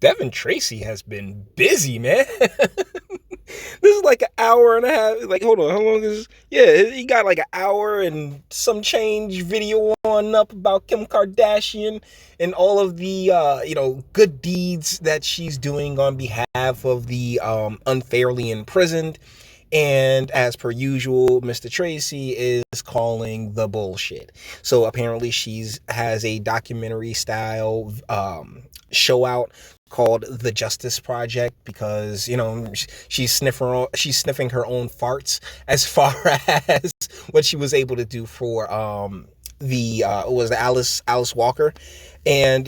Devin Tracy has been busy, man. This is like an hour and a half. Like, hold on, how long is this? Yeah, he got like an hour and some change video on up about Kim Kardashian and all of the good deeds that she's doing on behalf of the unfairly imprisoned. And as per usual, Mr. Tracy is calling the bullshit. So apparently she's has a documentary style show out called The Justice Project because she's sniffing her own farts as far as what she was able to do for the was the Alice Walker. And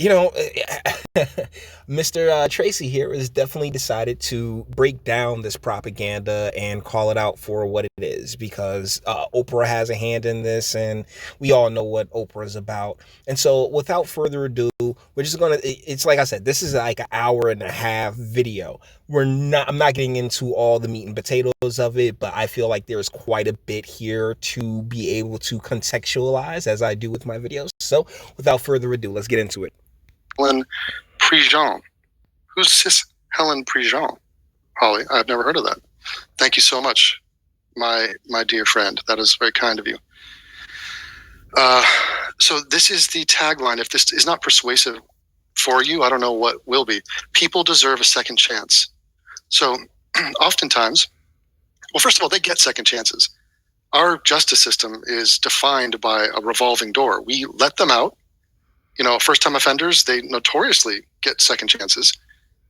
Mr. Tracy here has definitely decided to break down this propaganda and call it out for what it is, because Oprah has a hand in this, and we all know what Oprah is about. And so, without further ado, we're just gonna. It's like I said, this is like an hour and a half video. I'm not getting into all the meat and potatoes of it, but I feel like there's quite a bit here to be able to contextualize as I do with my videos. So, without further ado, let's get into it. Helen Prejean. Who's this Helen Prejean? Holly, I've never heard of that. Thank you so much, my dear friend. That is very kind of you. So this is the tagline. If this is not persuasive for you, I don't know what will be. People deserve a second chance. So oftentimes, well, first of all, they get second chances. Our justice system is defined by a revolving door. We let them out. First-time offenders, they notoriously get second chances,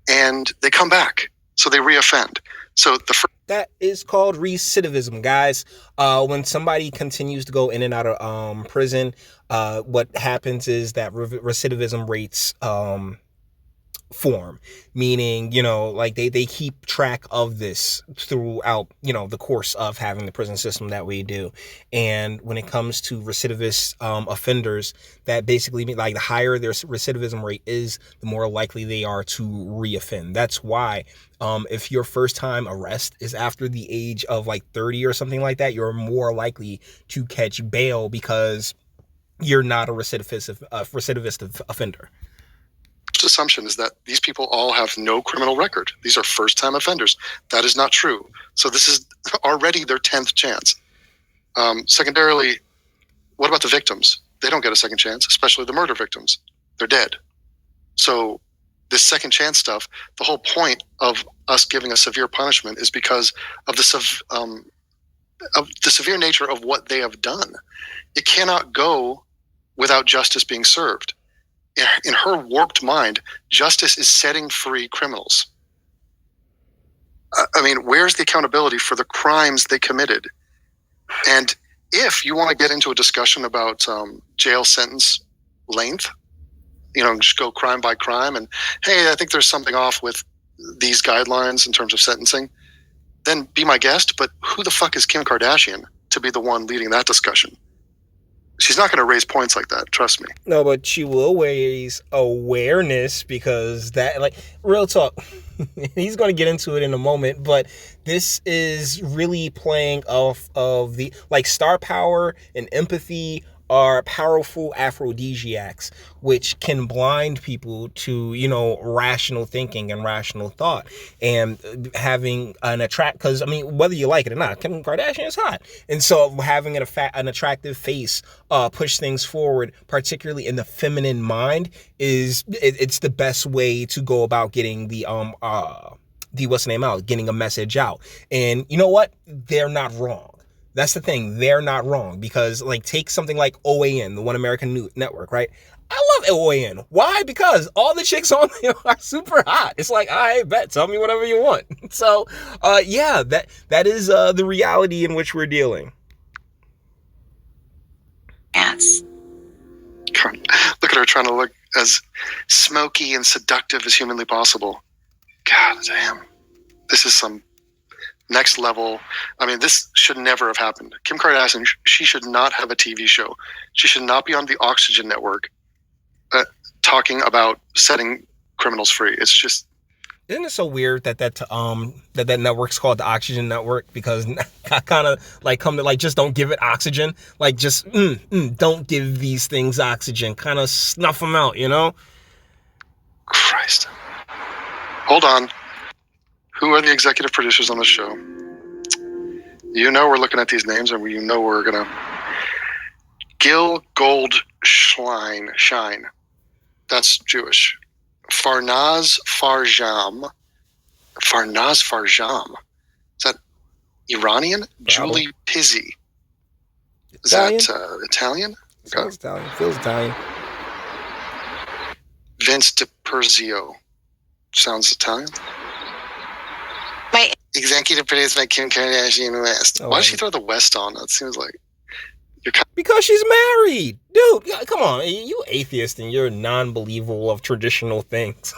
and they come back, so they reoffend. So that is called recidivism, guys. When somebody continues to go in and out of prison, what happens is that recidivism rates form, meaning they keep track of this throughout the course of having the prison system that we do. And when it comes to recidivist offenders, that basically means like the higher their recidivism rate is, the more likely they are to reoffend. That's why if your first time arrest is after the age of like 30 or something like that, you're more likely to catch bail because you're not a recidivist offender. Assumption is that these people all have no criminal record. These are first-time offenders. That is not true. So this is already their 10th chance. Secondarily, what about the victims? They don't get a second chance, especially the murder victims. They're dead. So this second chance stuff, the whole point of us giving a severe punishment is because of the severe nature of what they have done. It cannot go without justice being served. In her warped mind, justice is setting free criminals. I mean, where's the accountability for the crimes they committed? And if you want to get into a discussion about jail sentence length, just go crime by crime, and hey, I think there's something off with these guidelines in terms of sentencing, then be my guest. But who the fuck is Kim Kardashian to be the one leading that discussion? She's not going to raise points like that, trust me. No, but she will raise awareness, because that, like, real talk, he's going to get into it in a moment, but this is really playing off of the, like, star power and empathy are powerful aphrodisiacs, which can blind people to, rational thinking and rational thought, and having because, whether you like it or not, Kim Kardashian is hot. And so having an attractive face push things forward, particularly in the feminine mind, it's the best way to go about getting the getting a message out. And you know what? They're not wrong. That's the thing. They're not wrong, because take something like OAN, the One American Network, right? I love OAN. Why? Because all the chicks on there are super hot. It's like, I bet, tell me whatever you want. So, that is the reality in which we're dealing. Yes. Look at her trying to look as smoky and seductive as humanly possible. God damn. This is some next level. This should never have happened. Kim Kardashian, she should not have a TV show. She should not be on the Oxygen Network talking about setting criminals free. It's just... Isn't it so weird that network's called the Oxygen Network? Because I kind of come to just don't give it oxygen. Don't give these things oxygen. Kind of snuff them out, Christ. Hold on. Who are the executive producers on the show? You know we're looking at these names, and you know we're gonna. Gil Goldshine. That's Jewish. Farnaz Farjam. Is that Iranian? Probably. Julie Pizzi. Is Italian? that Italian? Sounds Italian. Feels Italian. Vince DiPerzio. Sounds Italian. My Executive produced by Kim Kardashian West. Oh, Why did she throw the West on? That seems like because she's married, dude. Come on, you atheist and you're non-believer of traditional things.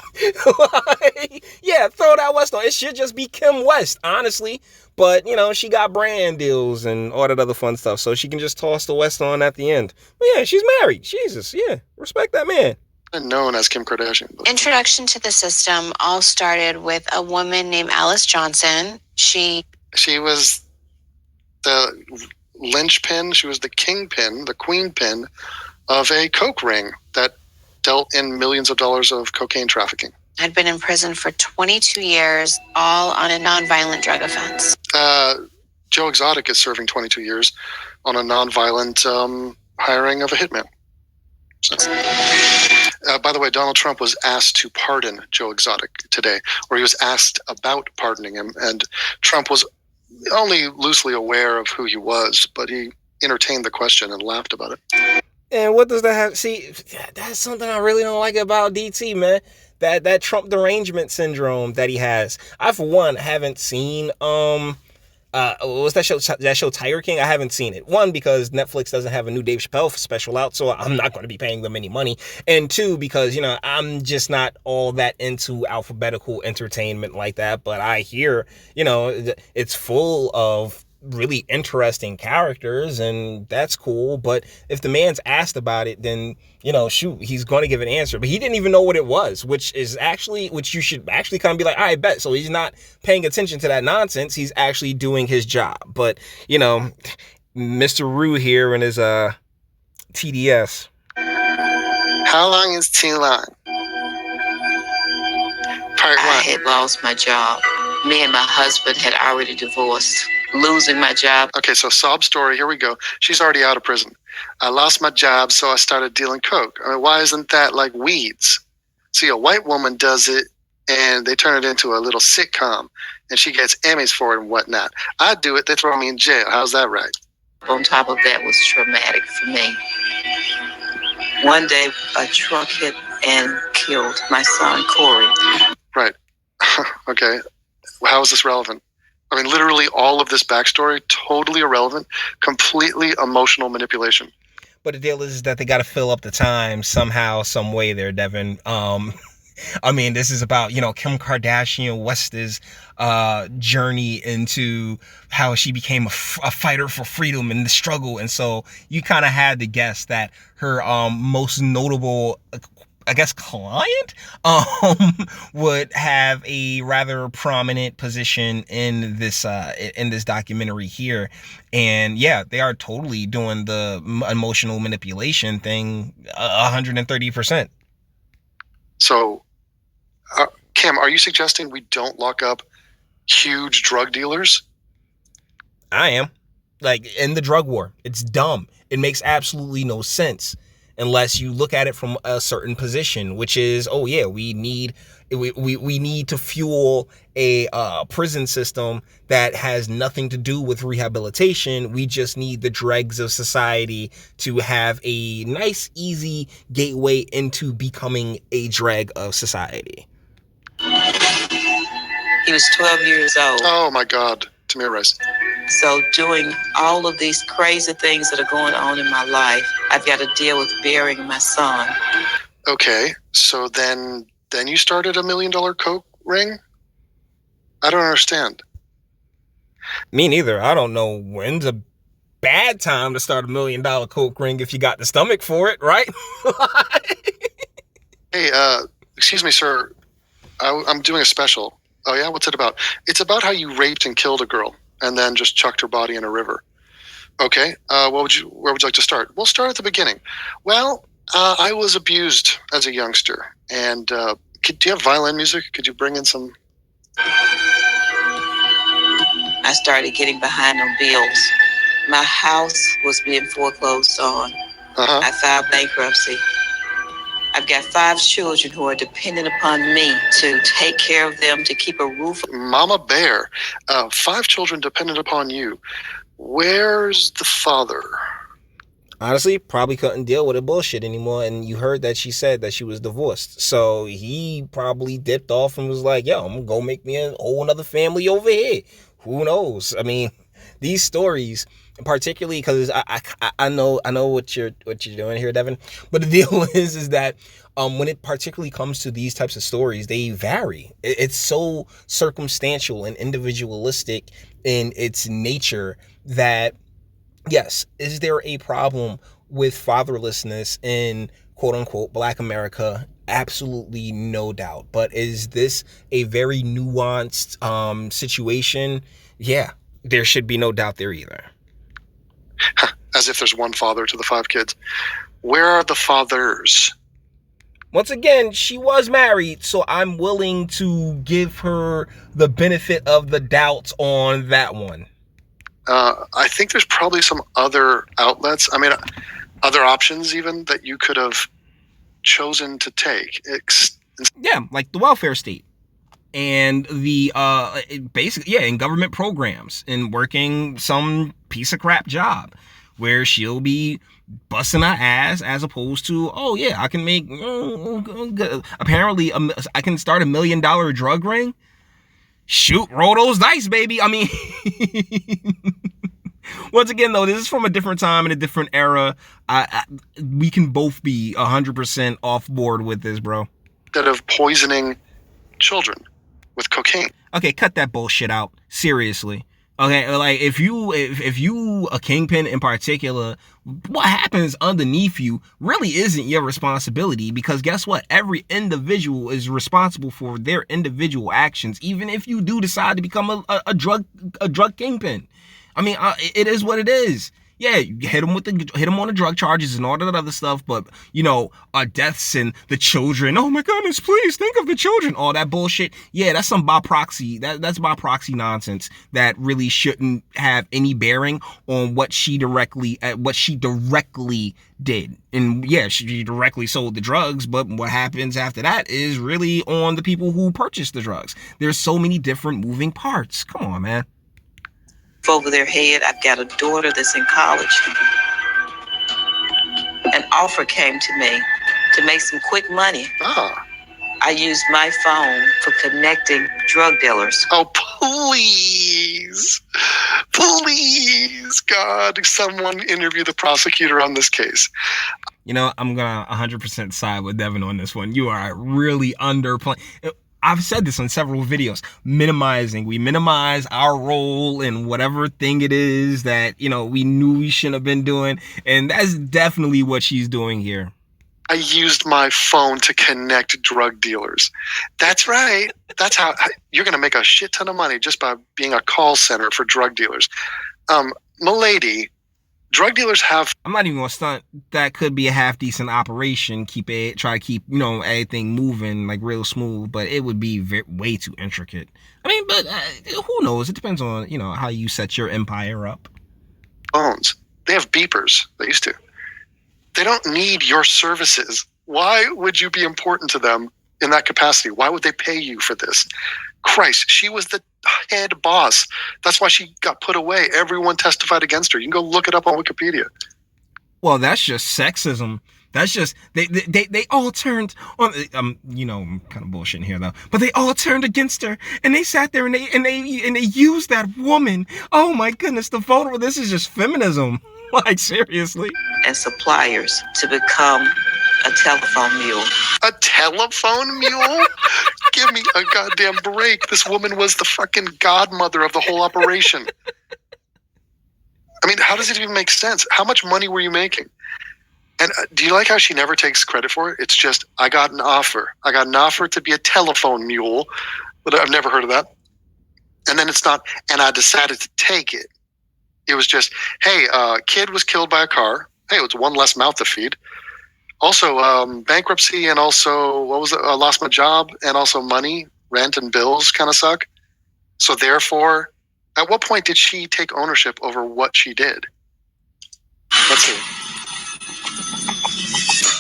Yeah, throw that West on. It should just be Kim West, honestly. But you know, she got brand deals and all that other fun stuff, so she can just toss the West on at the end. But yeah, she's married. Jesus, yeah, respect that man. known as Kim Kardashian. introduction to the system all started with a woman named Alice Johnson. She was the linchpin. She was the kingpin, the queen pin of a coke ring that dealt in millions of dollars of cocaine trafficking. had been in prison for 22 years, all on a nonviolent drug offense. Joe Exotic is serving 22 years on a nonviolent hiring of a hitman. So, by the way, Donald Trump was asked to pardon Joe Exotic today, or he was asked about pardoning him, and Trump was only loosely aware of who he was, but he entertained the question and laughed about it. And what does that have? See, that's something I really don't like about DT, man. That Trump derangement syndrome that he has. I, for one, haven't seen what's that show? That show Tiger King? I haven't seen it. One, because Netflix doesn't have a new Dave Chappelle special out, so I'm not going to be paying them any money. And two, because I'm just not all that into alphabetical entertainment like that. But I hear it's full of really interesting characters, and that's cool. But if the man's asked about it, then shoot, he's going to give an answer. But he didn't even know what it was, which you should actually kind of be like, I bet. So he's not paying attention to that nonsense. He's actually doing his job. But Mr. Rue here and his TDS. How long is too long? Part one. I had lost my job. Me and my husband had already divorced. Losing my job. Okay, so sob story. Here we go. She's already out of prison. I lost my job, so I started dealing coke. I mean, why isn't that like weeds? See, a white woman does it, and they turn it into a little sitcom, and she gets Emmys for it and whatnot. I do it, they throw me in jail. How's that right? On top of that was traumatic for me. One day, a truck hit and killed my son, Corey. Right. Okay. How is this relevant? I mean, literally all of this backstory, totally irrelevant, completely emotional manipulation. But the deal is that they got to fill up the time somehow, some way there, Devin. I mean, this is about, Kim Kardashian West's journey into how she became a fighter for freedom in the struggle. And so you kind of had to guess that her most notable client would have a rather prominent position in this documentary here. And yeah, they are totally doing the emotional manipulation thing 130%. So Kim, are you suggesting we don't lock up huge drug dealers? I am. Like, in the drug war, it's dumb. It makes absolutely no sense unless you look at it from a certain position, which is, oh yeah, we need to fuel a prison system that has nothing to do with rehabilitation. We just need the dregs of society to have a nice, easy gateway into becoming a dreg of society. He was 12 years old. Oh my God, Tamir Rice. So doing all of these crazy things that are going on in my life, I've got to deal with burying my son. Okay, so then you started $1 million coke ring? I don't understand. Me neither. I don't know when's a bad time to start $1 million coke ring if you got the stomach for it, right? Hey, excuse me, sir. I'm doing a special. Oh yeah, what's it about? It's about how you raped and killed a girl and then just chucked her body in a river. Okay, where would you like to start? We'll start at the beginning. Well, I was abused as a youngster, and do you have violin music? Could you bring in some? I started getting behind on bills. My house was being foreclosed on. I filed bankruptcy. I've got 5 children who are dependent upon me to take care of them, to keep a roof. Mama Bear, 5 children dependent upon you. Where's the father? Honestly, probably couldn't deal with the bullshit anymore. And you heard that she said that she was divorced. So he probably dipped off and was like, yo, I'm going to go make me a whole another family over here. Who knows? I mean, these stories, particularly because I know what you're doing here, Devin. But the deal is that when it particularly comes to these types of stories, they vary. It's so circumstantial and individualistic in its nature that, yes, is there a problem with fatherlessness in quote unquote Black America? Absolutely no doubt. But is this a very nuanced situation? Yeah, there should be no doubt there either. As if there's one father to the 5 kids. Where are the fathers? Once again, she was married, so I'm willing to give her the benefit of the doubt on that one. I think there's probably some other outlets. I mean, other options even that you could have chosen to take. Yeah, like the welfare state. And the basically, in government programs and working some piece of crap job where she'll be busting her ass as opposed to, oh yeah, I can make apparently I can start $1 million drug ring. Shoot, roll those dice, baby. I mean, once again, though, this is from a different time and a different era. We can both be 100% off board with this, bro. Instead of poisoning children with cocaine. Okay, cut that bullshit out. Seriously. Okay, like if you a kingpin in particular, what happens underneath you really isn't your responsibility, because guess what? Every individual is responsible for their individual actions, even if you do decide to become a drug kingpin. I mean, it is what it is. Yeah, you hit them on the drug charges and all that other stuff, but deaths and the children. Oh my goodness, please think of the children. All that bullshit. Yeah, that's some by proxy. That's by proxy nonsense that really shouldn't have any bearing on what she directly did. And yeah, she directly sold the drugs, but what happens after that is really on the people who purchased the drugs. There's so many different moving parts. Come on, man. Over their head. I've got a daughter that's in college. An offer came to me to make some quick money. I used my phone for connecting drug dealers. Oh, please. Please, God, someone interview the prosecutor on this case. I'm going to 100% side with Devin on this one. You are really underplaying. I've said this on several videos, we minimize our role in whatever thing it is that, we knew we shouldn't have been doing. And that's definitely what she's doing here. I used my phone to connect drug dealers. That's right. That's how you're going to make a shit ton of money just by being a call center for drug dealers. Milady, drug dealers have... I'm not even going to stunt. That could be a half decent operation. Try to keep, everything moving like real smooth, but it would be way too intricate. I mean, but who knows? It depends on, how you set your empire up. Phones. They have beepers. They used to. They don't need your services. Why would you be important to them in that capacity? Why would they pay you for this? Christ, she was the head boss. That's why she got put away. Everyone testified against her. You can go look it up on Wikipedia. Well, that's just sexism. That's just they all turned on. I'm kind of bullshitting here though, but they all turned against her, and they sat there and they used that woman. Oh my goodness, the photo. This is just feminism. Like seriously. And suppliers to become a telephone mule. A telephone mule? Give me a goddamn break. This woman was the fucking godmother of the whole operation. I mean, how does it even make sense? How much money were you making? And do you like how she never takes credit for it? It's just, I got an offer. I got an offer to be a telephone mule. But I've never heard of that. And then it's not, and I decided to take it. It was just, hey, kid was killed by a car. Hey, it was one less mouth to feed. Also, bankruptcy, and also, what was it? I lost my job, and also money, rent, and bills kind of suck. So therefore, at what point did she take ownership over what she did? Let's see.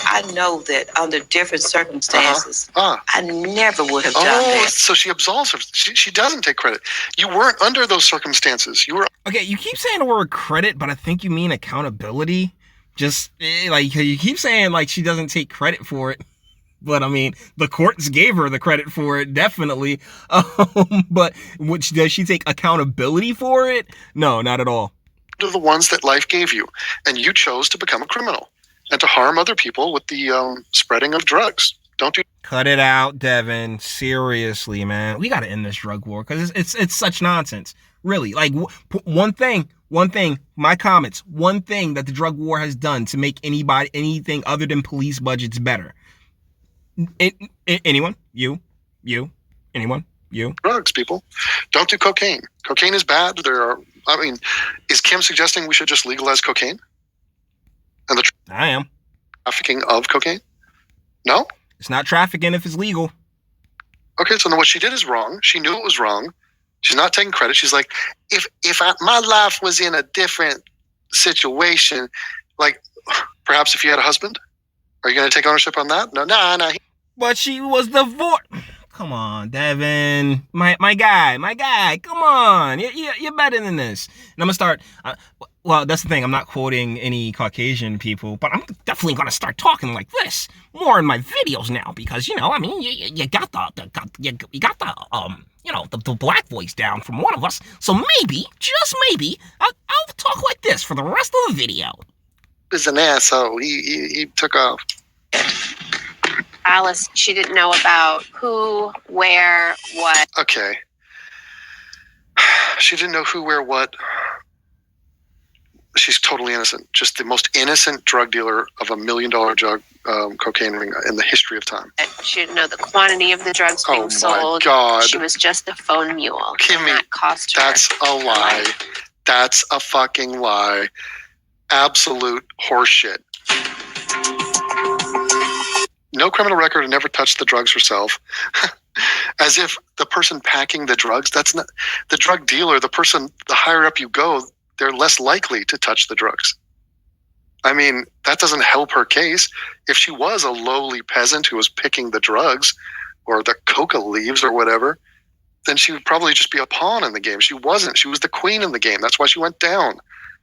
I know that under different circumstances, I never would have done that. So she absolves her. She doesn't take credit. You weren't under those circumstances. You were. Okay, you keep saying the word credit, but I think you mean accountability. Just like you keep saying like she doesn't take credit for it. But I mean, the courts gave her the credit for it, definitely. But does she take accountability for it? No, not at all. They're the ones that life gave you, and you chose to become a criminal and to harm other people with the spreading of drugs. Don't do. Cut it out, Devin. Seriously, man. We got to end this drug war because it's such nonsense. Really, like one thing, my comments, one thing that the drug war has done to make anything other than police budgets better. Anyone? You? Anyone? You? Drugs, people. Don't do cocaine. Cocaine is bad. Is Kim suggesting we should just legalize cocaine? And I am. Trafficking of cocaine? No? It's not trafficking if it's legal. Okay, so then what she did is wrong. She knew it was wrong. She's not taking credit. She's like, if my life was in a different situation, like perhaps if you had a husband, are you going to take ownership on that? No. But she was divorced. Come on, Devin. My guy. Come on. You're better than this. And I'm going to start. Well, that's the thing. I'm not quoting any Caucasian people, but I'm definitely going to start talking like this more in my videos now because, you got the black voice down from one of us. So maybe, just maybe, I'll talk like this for the rest of the video. He's an asshole. He took off. Alice, she didn't know about who, where, what. Okay. She didn't know who, where, what. She's totally innocent. Just the most innocent drug dealer of $1 million drug cocaine ring in the history of time. She didn't know the quantity of the drugs being sold. Oh my God. She was just a phone mule. Kimmy, that cost her. That's a lie. That's a fucking lie. Absolute horseshit. No criminal record, and never touched the drugs herself. As if the person packing the drugs, that's not the drug dealer, the person, the higher up you go, they're less likely to touch the drugs. I mean, that doesn't help her case. If she was a lowly peasant who was picking the drugs or the coca leaves or whatever, then she would probably just be a pawn in the game. She wasn't. She was the queen in the game. That's why she went down.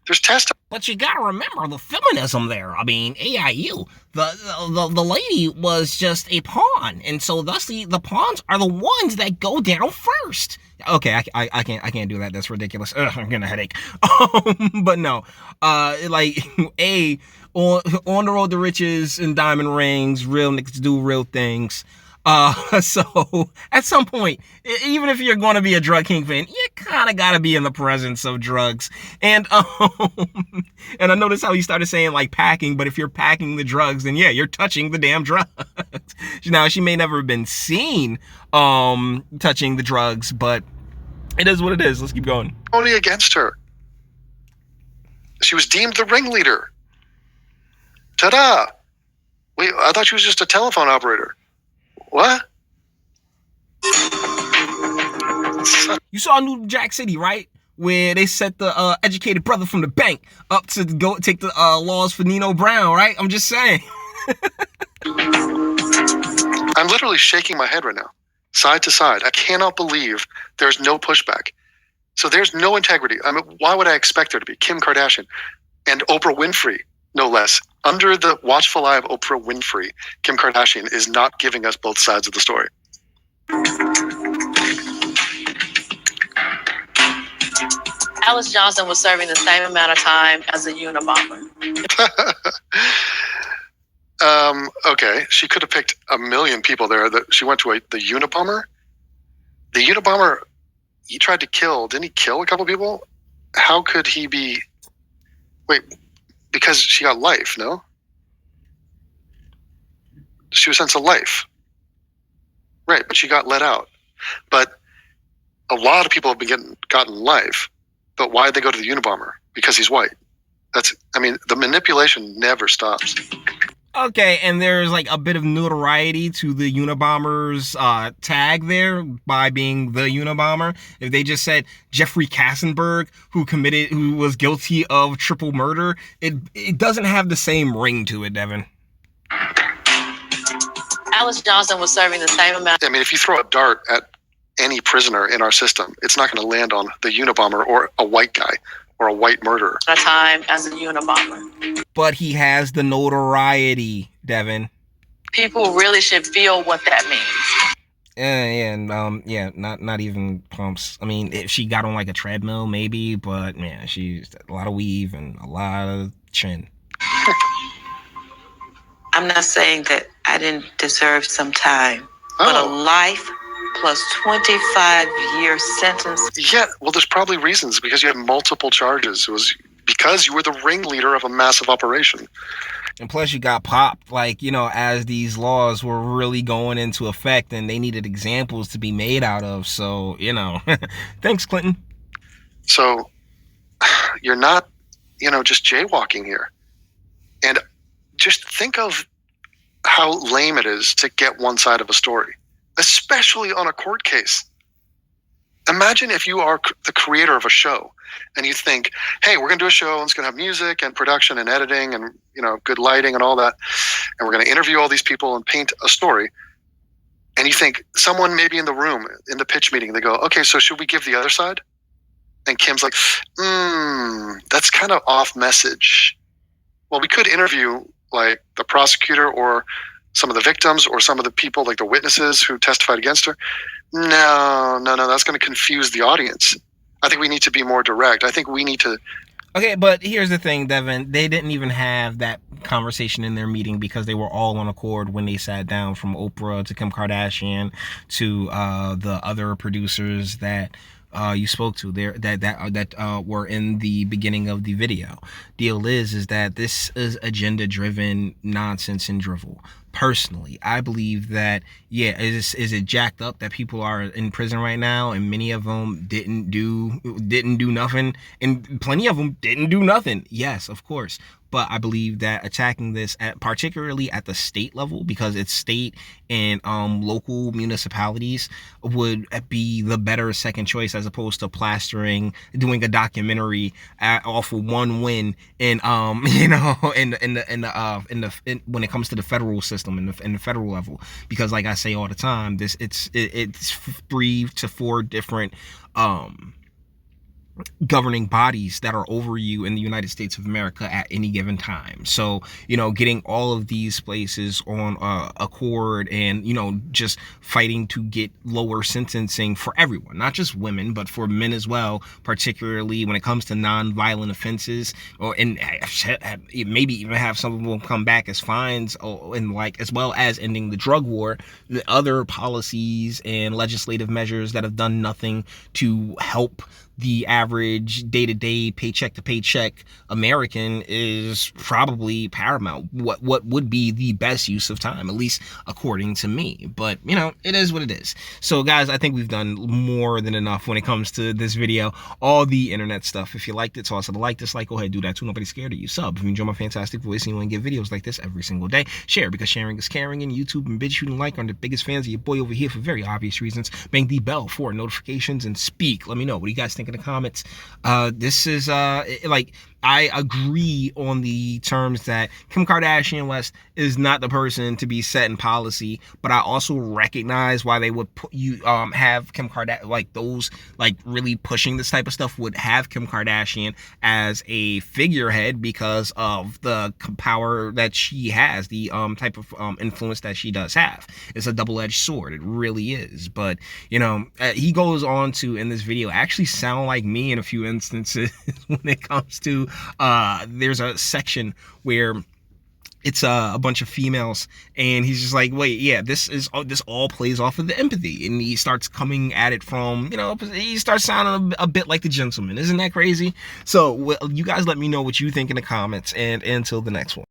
There's testimony. But you gotta remember the feminism there. I mean, AIU, the lady was just a pawn, and so thusly the pawns are the ones that go down first. Okay, I can't do that. That's ridiculous. I'm getting a headache. But no, on the road to riches and diamond rings, real niggas do real things. So at some point, even if you're going to be a drug kingpin, you kind of got to be in the presence of drugs. And I noticed how he started saying like packing, but if you're packing the drugs, then yeah, you're touching the damn drugs. Now, she may never have been seen touching the drugs, but it is what it is. Let's keep going. Only against her. She was deemed the ringleader. Ta-da! Wait, I thought she was just a telephone operator. What? You saw New Jack City, right? Where they set the educated brother from the bank up to go take the laws for Nino Brown, right? I'm just saying. I'm literally shaking my head right now, side to side. I cannot believe there's no pushback. So there's no integrity. I mean, why would I expect there to be? Kim Kardashian and Oprah Winfrey, no less. Under the watchful eye of Oprah Winfrey, Kim Kardashian is not giving us both sides of the story. Alice Johnson was serving the same amount of time as a Unabomber. Okay, she could have picked a million people there. She went to the Unabomber. The Unabomber, he tried to kill. Didn't he kill a couple people? How could he be? Wait. Because she got life, no? She was sentenced to life. Right, but she got let out. But a lot of people have gotten life. But why'd they go to the Unabomber? Because he's white. The manipulation never stops. Okay, and there's like a bit of notoriety to the Unabomber's tag there by being the Unabomber. If they just said Jeffrey Kassenberg, who was guilty of triple murder, it doesn't have the same ring to it, Devin. Alice Johnson was serving the same amount. I mean, if you throw a dart at any prisoner in our system, it's not going to land on the Unabomber or a white guy or a white murderer. A time as a Unabomber. But he has the notoriety, Devin. People really should feel what that means. Not even pumps. I mean, if she got on like a treadmill, maybe, but man, she's a lot of weave and a lot of chin. I'm not saying that I didn't deserve some time, but a life plus 25-year sentence. Yeah, well, there's probably reasons, because you had multiple charges. It was because you were the ringleader of a massive operation. And plus you got popped, like, you know, as these laws were really going into effect and they needed examples to be made out of. So, you know, thanks, Clinton. So you're not, just jaywalking here. And just think of how lame it is to get one side of a story, especially on a court case. Imagine if you are the creator of a show and you think, hey, we're going to do a show and it's going to have music and production and editing and, good lighting and all that. And we're going to interview all these people and paint a story. And you think someone maybe in the room, in the pitch meeting, they go, okay, so should we give the other side? And Kim's like, that's kind of off message. Well, we could interview like the prosecutor or some of the victims or some of the people, like the witnesses who testified against her. No, that's going to confuse the audience. I think we need to be more direct. I think we need to... Okay, but here's the thing, Devin. They didn't even have that conversation in their meeting because they were all on accord when they sat down, from Oprah to Kim Kardashian to the other producers that you spoke to there that were in the beginning of the video. Deal is that this is agenda-driven nonsense and drivel. Personally, I believe that, is it jacked up that people are in prison right now and many of them didn't do nothing, and plenty of them didn't do nothing? Yes, of course. But I believe that attacking this particularly at the state level, because it's state and local municipalities, would be the better second choice, as opposed to doing a documentary off of one win and when it comes to the federal system and the federal level. Because like I say all the time, it's 3 to 4 different governing bodies that are over you in the United States of America at any given time. So, getting all of these places on accord and, just fighting to get lower sentencing for everyone, not just women, but for men as well, particularly when it comes to non-violent offenses, and maybe even have some of them come back as fines, as well as ending the drug war. The other policies and legislative measures that have done nothing to help the average day-to-day, paycheck-to-paycheck American is probably paramount. What would be the best use of time, at least according to me. But, it is what it is. So, guys, I think we've done more than enough when it comes to this video. All the internet stuff. If you liked it, toss it a like, dislike, go ahead, do that too. Nobody's scared of you. Sub if you enjoy my fantastic voice and you want to get videos like this every single day. Share, because sharing is caring, and YouTube and bitch shooting like are the biggest fans of your boy over here for very obvious reasons. Bang the bell for notifications and speak. Let me know. What do you guys think in the comments? This is I agree on the terms that Kim Kardashian West is not the person to be setting policy, but I also recognize why they would have Kim Kardashian, those really pushing this type of stuff, would have Kim Kardashian as a figurehead because of the power that she has, the type of influence that she does have. It's a double-edged sword. It really is. But he goes on to, in this video, actually sound like me in a few instances when it comes to there's a section where it's a bunch of females, and he's just like, wait, yeah, this all plays off of the empathy, and he starts coming at it from, he starts sounding a bit like the gentleman. Isn't that crazy? So you guys let me know what you think in the comments, and until the next one.